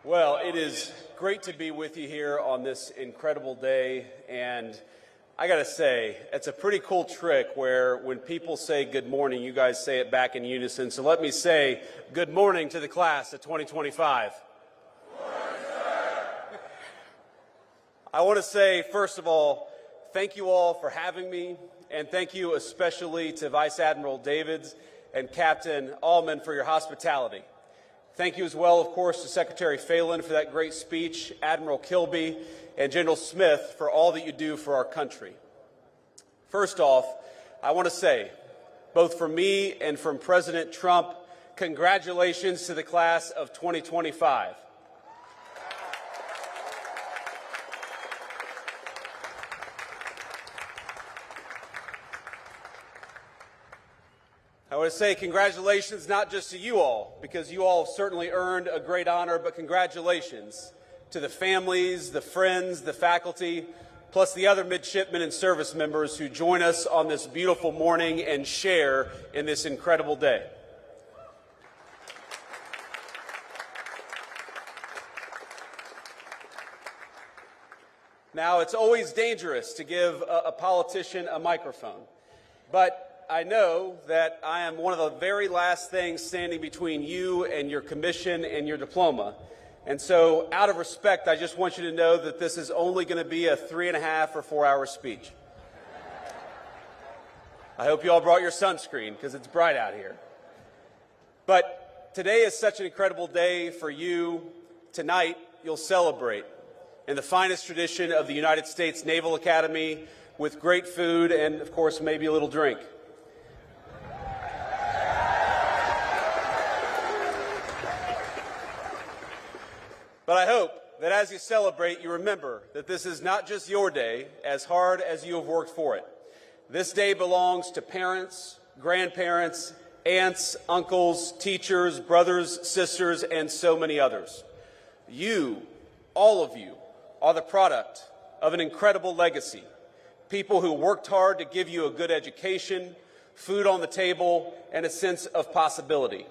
Well, it is great to be with you here on this incredible day, and I gotta say, it's a pretty cool trick where when people say good morning, you guys say it back in unison. So let me say good morning to the class of 2025. Good morning, sir. I want to say, first of all, thank you all for having me, and thank you especially to Vice Admiral Davids and Captain Allman for your hospitality. Thank you as well, of course, to Secretary Phelan for that great speech, Admiral Kilby, and General Smith for all that you do for our country. First off, I want to say, both from me and from President Trump, congratulations to the class of 2025. I want to say congratulations not just to you all, because you all certainly earned a great honor, but congratulations to the families, the friends, the faculty, plus the other midshipmen and service members who join us on this beautiful morning and share in this incredible day. Now, it's always dangerous to give a politician a microphone, but I know that I am one of the very last things standing between you and your commission and your diploma. And so, out of respect, I just want you to know that this is only going to be a 3.5 or 4 hour speech. I hope you all brought your sunscreen because it's bright out here. But today is such an incredible day for you. Tonight, you'll celebrate in the finest tradition of the United States Naval Academy with great food and, of course, maybe a little drink. But I hope that as you celebrate, you remember that this is not just your day, as hard as you have worked for it. This day belongs to parents, grandparents, aunts, uncles, teachers, brothers, sisters, and so many others. You, all of you, are the product of an incredible legacy. People who worked hard to give you a good education, food on the table, and a sense of possibility.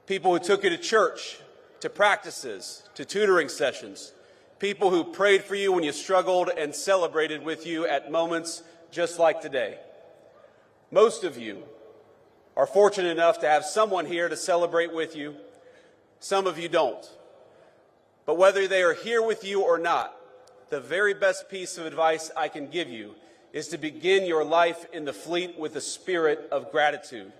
People who took you to church, to practices, to tutoring sessions, people who prayed for you when you struggled and celebrated with you at moments just like today. Most of you are fortunate enough to have someone here to celebrate with you. Some of you don't. But whether they are here with you or not, the very best piece of advice I can give you is to begin your life in the fleet with a spirit of gratitude.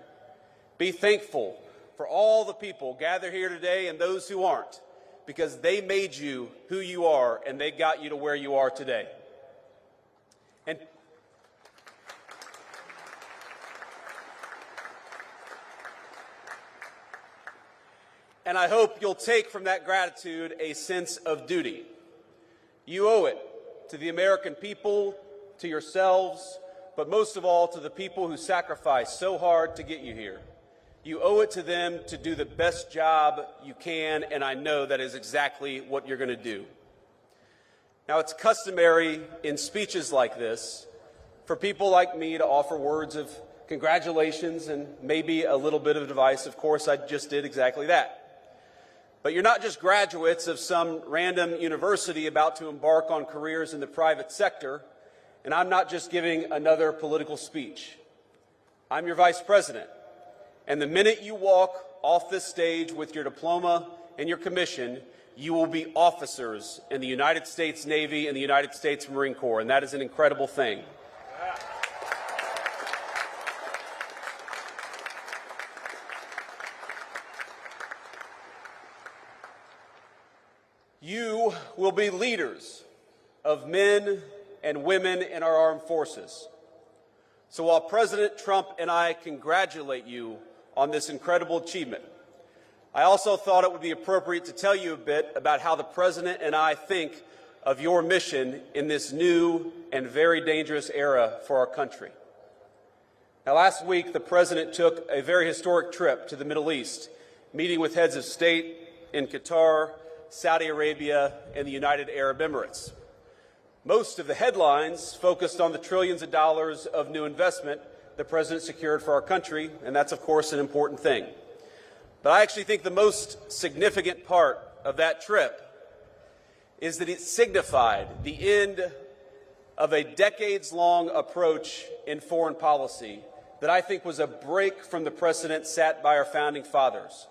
Be thankful for all the people gathered here today and those who aren't, because they made you who you are and they got you to where you are today. And I hope you'll take from that gratitude a sense of duty. You owe it to the American people, to yourselves, but most of all to the people who sacrificed so hard to get you here. You owe it to them to do the best job you can, and I know that is exactly what you're going to do. Now, it's customary in speeches like this for people like me to offer words of congratulations and maybe a little bit of advice. Of course, I just did exactly that. But you're not just graduates of some random university about to embark on careers in the private sector, and I'm not just giving another political speech. I'm your vice president. And the minute you walk off this stage with your diploma and your commission, you will be officers in the United States Navy and the United States Marine Corps, and that is an incredible thing. You will be leaders of men and women in our armed forces. So while President Trump and I congratulate you on this incredible achievement, I also thought it would be appropriate to tell you a bit about how the President and I think of your mission in this new and very dangerous era for our country. Now, last week, the President took a very historic trip to the Middle East, meeting with heads of state in Qatar, Saudi Arabia, and the United Arab Emirates. Most of the headlines focused on the trillions of dollars of new investment the President secured for our country, and that's, of course, an important thing. But I actually think the most significant part of that trip is that it signified the end of a decades-long approach in foreign policy that I think was a break from the precedent set by our founding fathers.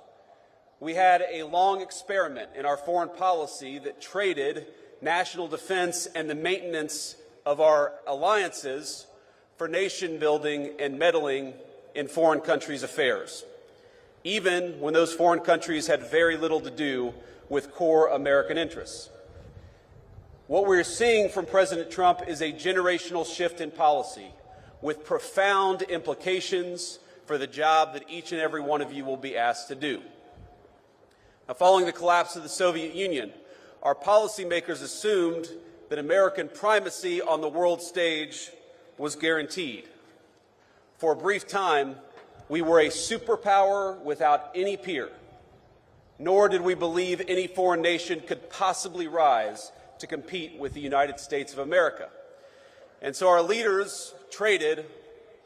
We had a long experiment in our foreign policy that traded national defense and the maintenance of our alliances for nation building and meddling in foreign countries' affairs, even when those foreign countries had very little to do with core American interests. What we're seeing from President Trump is a generational shift in policy with profound implications for the job that each and every one of you will be asked to do. Now, following the collapse of the Soviet Union, our policymakers assumed that American primacy on the world stage was guaranteed. For a brief time, we were a superpower without any peer, nor did we believe any foreign nation could possibly rise to compete with the United States of America. And so our leaders traded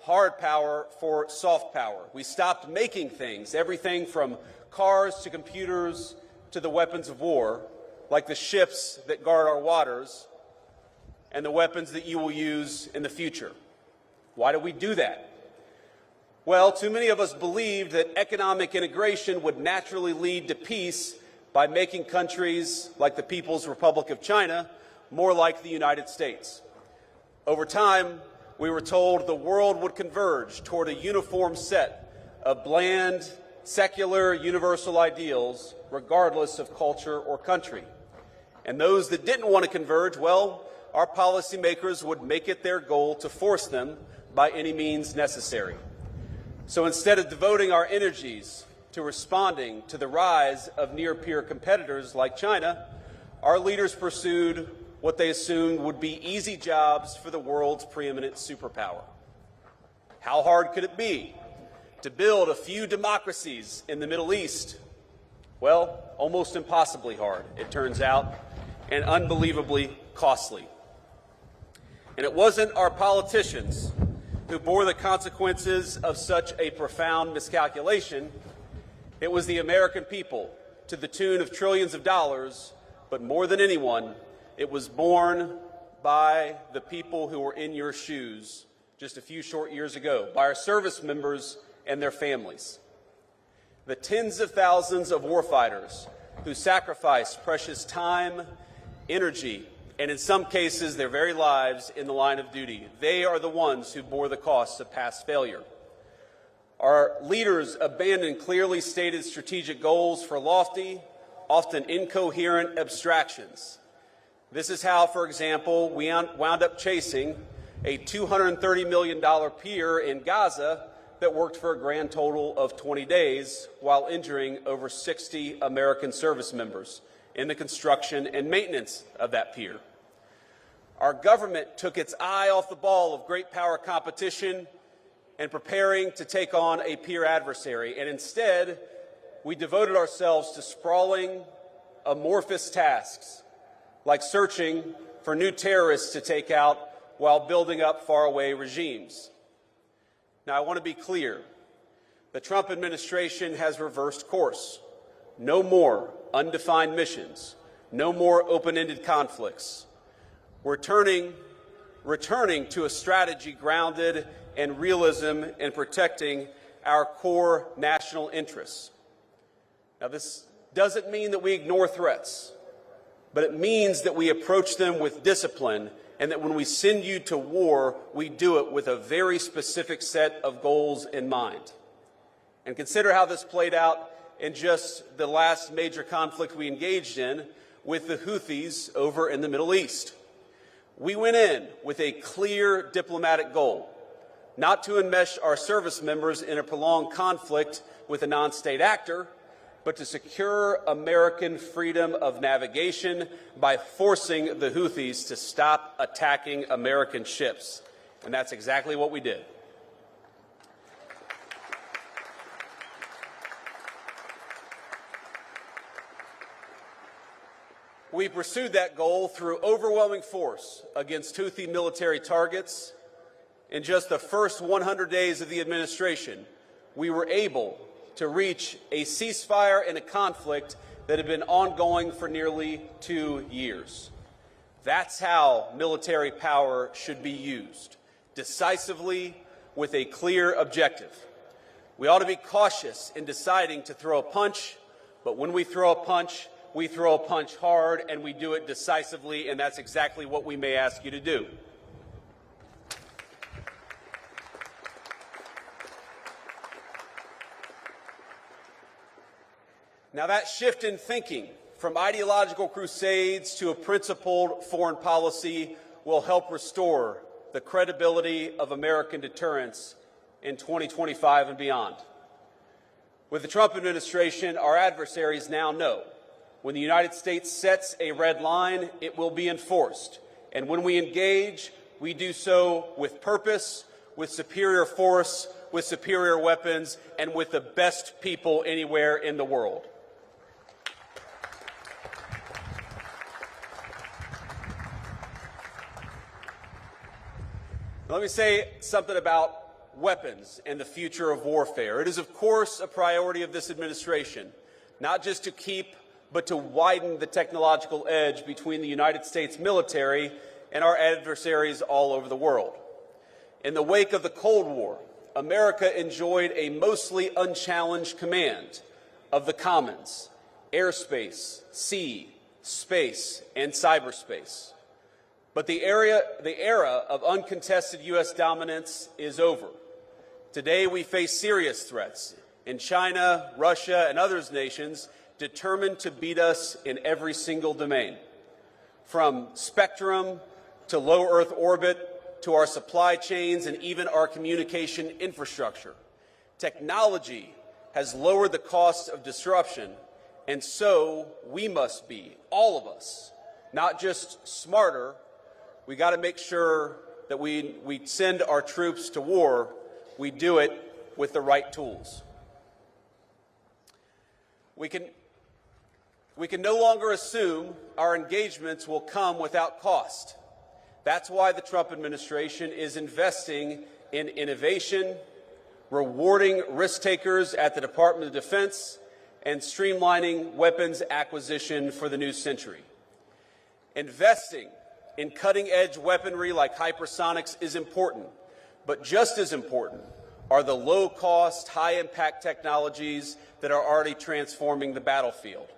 hard power for soft power. We stopped making things, everything from cars to computers to the weapons of war, like the ships that guard our waters and the weapons that you will use in the future. Why did we do that? Well, too many of us believed that economic integration would naturally lead to peace by making countries like the People's Republic of China more like the United States. Over time, we were told the world would converge toward a uniform set of bland, secular, universal ideals, regardless of culture or country. And those that didn't want to converge, well, our policymakers would make it their goal to force them by any means necessary. So instead of devoting our energies to responding to the rise of near-peer competitors like China, our leaders pursued what they assumed would be easy jobs for the world's preeminent superpower. How hard could it be to build a few democracies in the Middle East? Well, almost impossibly hard, it turns out, and unbelievably costly. And it wasn't our politicians who bore the consequences of such a profound miscalculation. It was the American people, to the tune of trillions of dollars, but more than anyone, it was borne by the people who were in your shoes just a few short years ago, by our service members and their families. The tens of thousands of warfighters who sacrificed precious time, energy, and in some cases their very lives in the line of duty. They are the ones who bore the costs of past failure. Our leaders abandoned clearly stated strategic goals for lofty, often incoherent abstractions. This is how, for example, we wound up chasing a $230 million pier in Gaza that worked for a grand total of 20 days while injuring over 60 American service members in the construction and maintenance of that pier. Our government took its eye off the ball of great power competition and preparing to take on a peer adversary, and instead we devoted ourselves to sprawling, amorphous tasks like searching for new terrorists to take out while building up faraway regimes. Now, I want to be clear. The Trump administration has reversed course. No more undefined missions. No more open-ended conflicts. We're returning to a strategy grounded in realism and protecting our core national interests. Now, this doesn't mean that we ignore threats, but it means that we approach them with discipline, and that when we send you to war, we do it with a very specific set of goals in mind. And consider how this played out in just the last major conflict we engaged in with the Houthis over in the Middle East. We went in with a clear diplomatic goal, not to enmesh our service members in a prolonged conflict with a non-state actor, but to secure American freedom of navigation by forcing the Houthis to stop attacking American ships. And that's exactly what we did. We pursued that goal through overwhelming force against Houthi military targets. In just the first 100 days of the administration, we were able to reach a ceasefire in a conflict that have been ongoing for nearly 2 years. That's how military power should be used, decisively with a clear objective. We ought to be cautious in deciding to throw a punch, but when we throw a punch hard, and we do it decisively, and that's exactly what we may ask you to do. Now, that shift in thinking from ideological crusades to a principled foreign policy will help restore the credibility of American deterrence in 2025 and beyond. With the Trump administration, our adversaries now know when the United States sets a red line, it will be enforced. And when we engage, we do so with purpose, with superior force, with superior weapons, and with the best people anywhere in the world. Let me say something about weapons and the future of warfare. It is, of course, a priority of this administration, not just to keep, but to widen the technological edge between the United States military and our adversaries all over the world. In the wake of the Cold War, America enjoyed a mostly unchallenged command of the commons: airspace, sea, space, and cyberspace. But the era of uncontested U.S. dominance is over. Today we face serious threats in China, Russia, and other nations determined to beat us in every single domain, from spectrum to low Earth orbit to our supply chains and even our communication infrastructure. Technology has lowered the cost of disruption, and so we must be, all of us, not just smarter. We got to make sure that we send our troops to war, we do it with the right tools. We can no longer assume our engagements will come without cost. That's why the Trump administration is investing in innovation, rewarding risk takers at the Department of Defense, and streamlining weapons acquisition for the new century. Investing in cutting-edge weaponry like hypersonics is important, but just as important are the low-cost, high-impact technologies that are already transforming the battlefield,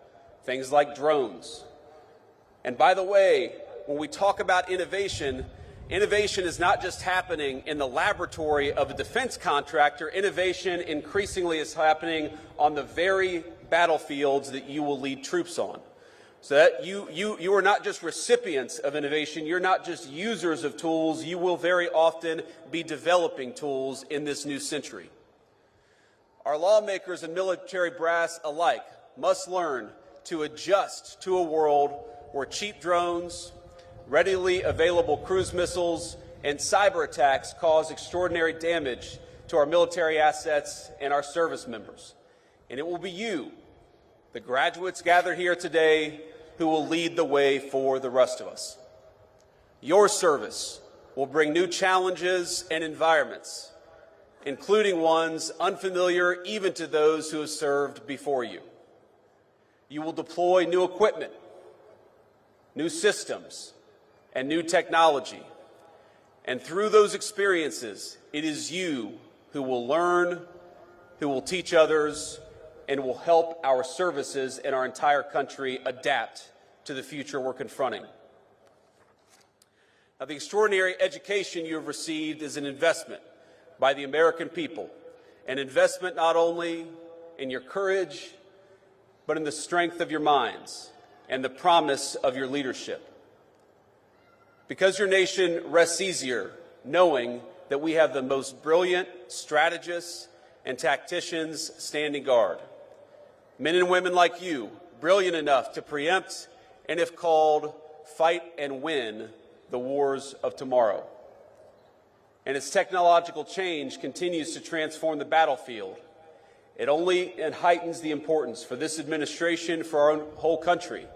things like drones. And by the way, when we talk about innovation, innovation is not just happening in the laboratory of a defense contractor. Innovation increasingly is happening on the very battlefields that you will lead troops on. So that you are not just recipients of innovation, you're not just users of tools, you will very often be developing tools in this new century. Our lawmakers and military brass alike must learn to adjust to a world where cheap drones, readily available cruise missiles, and cyber attacks cause extraordinary damage to our military assets and our service members. And it will be you, the graduates gathered here today, who will lead the way for the rest of us. Your service will bring new challenges and environments, including ones unfamiliar even to those who have served before you. You will deploy new equipment, new systems, and new technology. And through those experiences, it is you who will learn, who will teach others, and will help our services and our entire country adapt to the future we're confronting. Now, the extraordinary education you have received is an investment by the American people, an investment not only in your courage, but in the strength of your minds and the promise of your leadership. Because your nation rests easier knowing that we have the most brilliant strategists and tacticians standing guard. Men and women like you, brilliant enough to preempt and, if called, fight and win the wars of tomorrow. And as technological change continues to transform the battlefield, it only heightens the importance for this administration, for our whole country,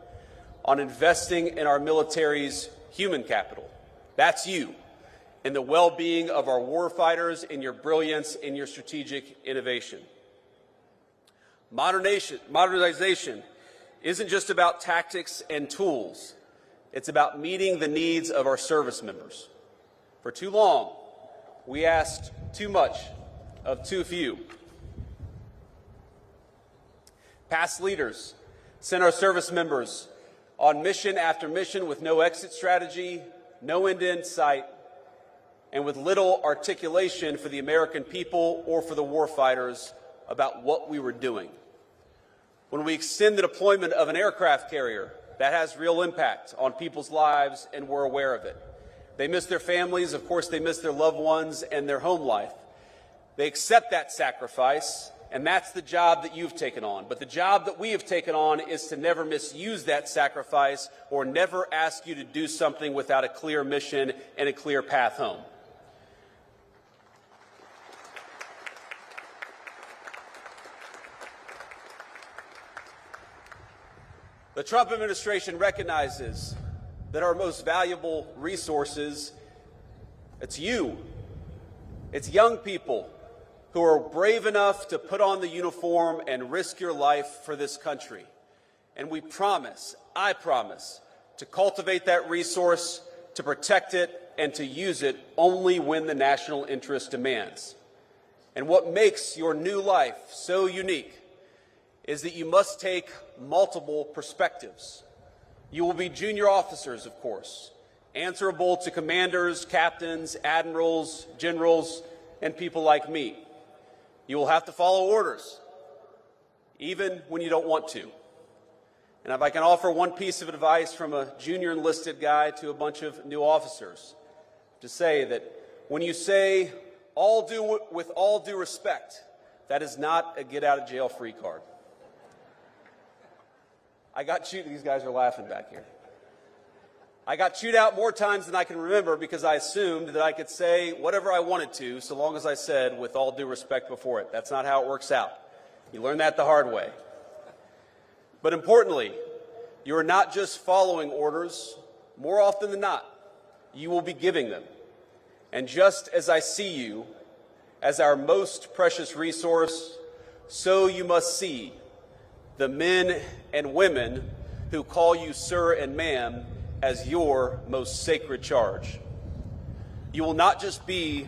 on investing in our military's human capital. That's you, in the well-being of our warfighters, in your brilliance, in your strategic innovation. Modernization isn't just about tactics and tools. It's about meeting the needs of our service members. For too long, we asked too much of too few. Past leaders sent our service members on mission after mission with no exit strategy, no end in sight, and with little articulation for the American people or for the warfighters about what we were doing. When we extend the deployment of an aircraft carrier, that has real impact on people's lives, and we're aware of it. They miss their families, of course they miss their loved ones and their home life. They accept that sacrifice, and that's the job that you've taken on. But the job that we have taken on is to never misuse that sacrifice or never ask you to do something without a clear mission and a clear path home. The Trump administration recognizes that our most valuable resources, it's you. It's young people who are brave enough to put on the uniform and risk your life for this country. And we promise, I promise, to cultivate that resource, to protect it, and to use it only when the national interest demands. And what makes your new life so unique is that you must take multiple perspectives. You will be junior officers, of course, answerable to commanders, captains, admirals, generals, and people like me. You will have to follow orders, even when you don't want to. And if I can offer one piece of advice from a junior enlisted guy to a bunch of new officers, to say that when you say with all due respect, that is not a get-out-of-jail-free card. These guys are laughing back here. I got chewed out more times than I can remember because I assumed that I could say whatever I wanted to so long as I said with all due respect before it. That's not how it works out. You learn that the hard way. But importantly, you are not just following orders. More often than not, you will be giving them. And just as I see you as our most precious resource, so you must see the men and women who call you sir and ma'am as your most sacred charge. You will not just be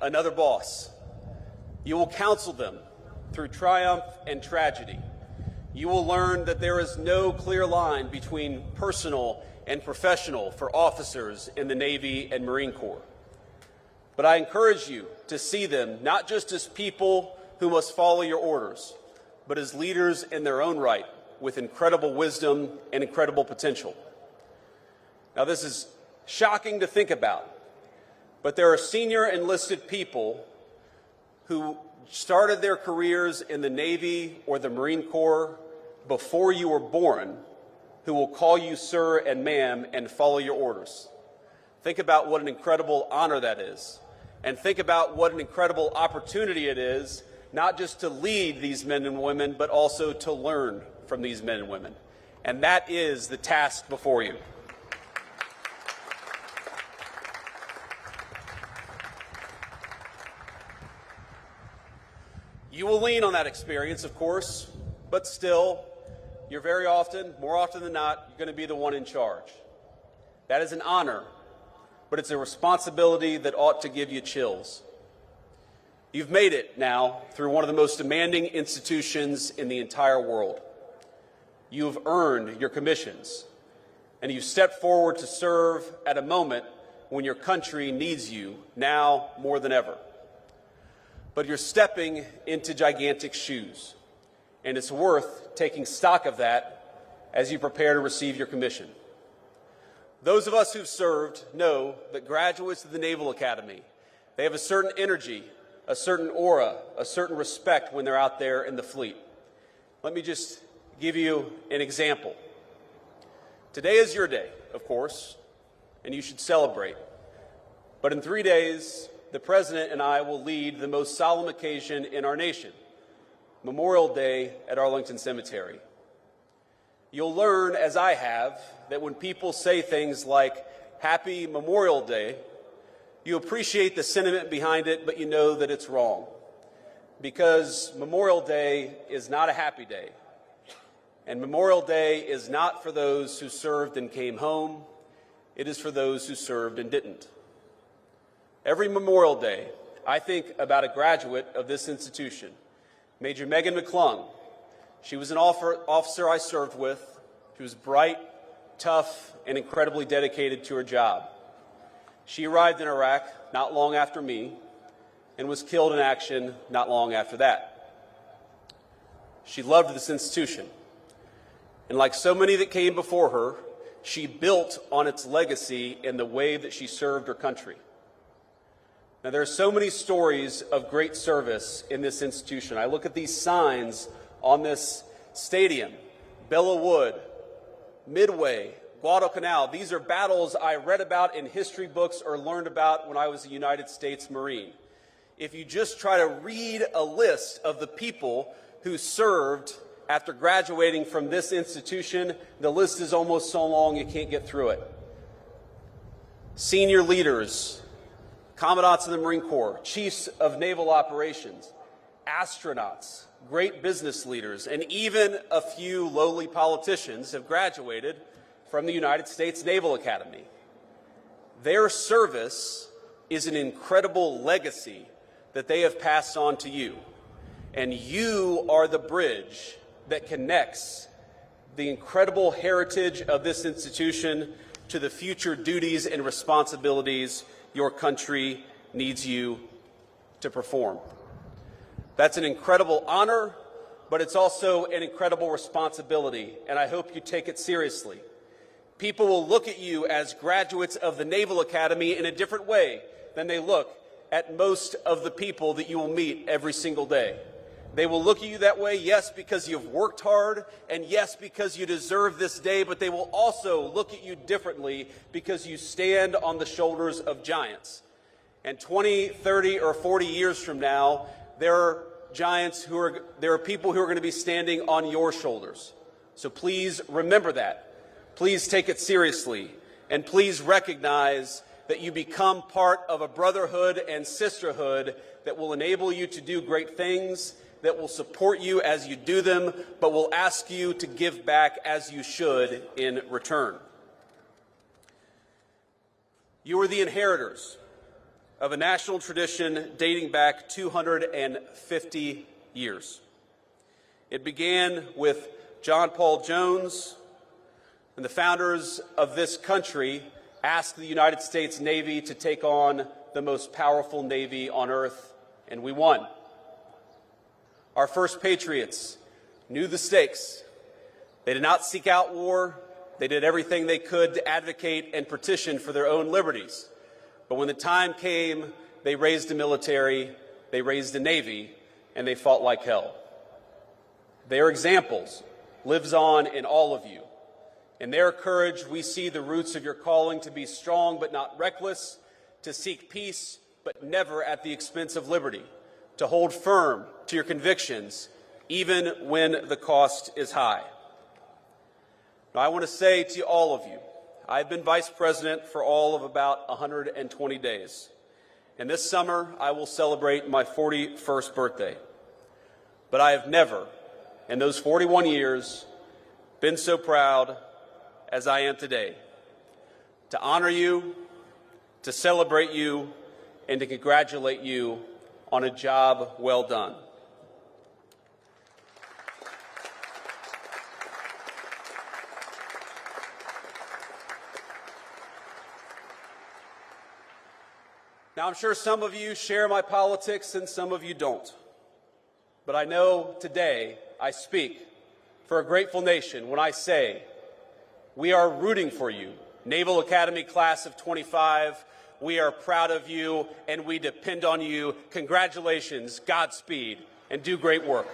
another boss. You will counsel them through triumph and tragedy. You will learn that there is no clear line between personal and professional for officers in the Navy and Marine Corps. But I encourage you to see them not just as people who must follow your orders, but as leaders in their own right with incredible wisdom and incredible potential. Now, this is shocking to think about, but there are senior enlisted people who started their careers in the Navy or the Marine Corps before you were born who will call you sir and ma'am and follow your orders. Think about what an incredible honor that is. And think about what an incredible opportunity it is, not just to lead these men and women, but also to learn from these men and women. And that is the task before you. You will lean on that experience, of course, but still, you're more often than not, you're going to be the one in charge. That is an honor, but it's a responsibility that ought to give you chills. You've made it now through one of the most demanding institutions in the entire world. You've earned your commissions, and you've stepped forward to serve at a moment when your country needs you now more than ever. But you're stepping into gigantic shoes, and it's worth taking stock of that as you prepare to receive your commission. Those of us who've served know that graduates of the Naval Academy, they have a certain energy, a certain aura, a certain respect when they're out there in the fleet. Let me just give you an example. Today is your day, of course, and you should celebrate. But in 3 days, the President and I will lead the most solemn occasion in our nation, Memorial Day at Arlington Cemetery. You'll learn, as I have, that when people say things like Happy Memorial Day, You appreciate the sentiment behind it, but you know that it's wrong. Because Memorial Day is not a happy day. And Memorial Day is not for those who served and came home. It is for those who served and didn't. Every Memorial Day, I think about a graduate of this institution, Major Megan McClung. She was an officer I served with. She was bright, tough, and incredibly dedicated to her job. She arrived in Iraq not long after me and was killed in action not long after that. She loved this institution. And like so many that came before her, she built on its legacy in the way that she served her country. Now, there are so many stories of great service in this institution. I look at these signs on this stadium: Belleau Wood, Midway, Guadalcanal. These are battles I read about in history books or learned about when I was a United States Marine. If you just try to read a list of the people who served after graduating from this institution, the list is almost so long you can't get through it. Senior leaders, commandants of the Marine Corps, chiefs of naval operations, astronauts, great business leaders, and even a few lowly politicians have graduated from the United States Naval Academy. Their service is an incredible legacy that they have passed on to you. And you are the bridge that connects the incredible heritage of this institution to the future duties and responsibilities your country needs you to perform. That's an incredible honor, but it's also an incredible responsibility, and I hope you take it seriously. People will look at you as graduates of the Naval Academy in a different way than they look at most of the people that you will meet every single day. They will look at you that way, yes, because you've worked hard, and yes, because you deserve this day, but they will also look at you differently because you stand on the shoulders of giants. And 20, 30, or 40 years from now, there are people who are going to be standing on your shoulders. So please remember that. Please take it seriously, and please recognize that you become part of a brotherhood and sisterhood that will enable you to do great things, that will support you as you do them, but will ask you to give back as you should in return. You are the inheritors of a national tradition dating back 250 years. It began with John Paul Jones, and the founders of this country asked the United States Navy to take on the most powerful Navy on earth, and we won. Our first patriots knew the stakes. They did not seek out war. They did everything they could to advocate and petition for their own liberties. But when the time came, they raised a military, they raised a Navy, and they fought like hell. Their examples lives on in all of you. In their courage, we see the roots of your calling to be strong but not reckless, to seek peace but never at the expense of liberty, to hold firm to your convictions even when the cost is high. Now, I want to say to all of you, I've been vice president for all of about 120 days. And this summer, I will celebrate my 41st birthday. But I have never, in those 41 years, been so proud as I am today, to honor you, to celebrate you, and to congratulate you on a job well done. Now, I'm sure some of you share my politics and some of you don't. But I know today I speak for a grateful nation when I say we are rooting for you, Naval Academy class of 25. We are proud of you and we depend on you. Congratulations, Godspeed, and do great work.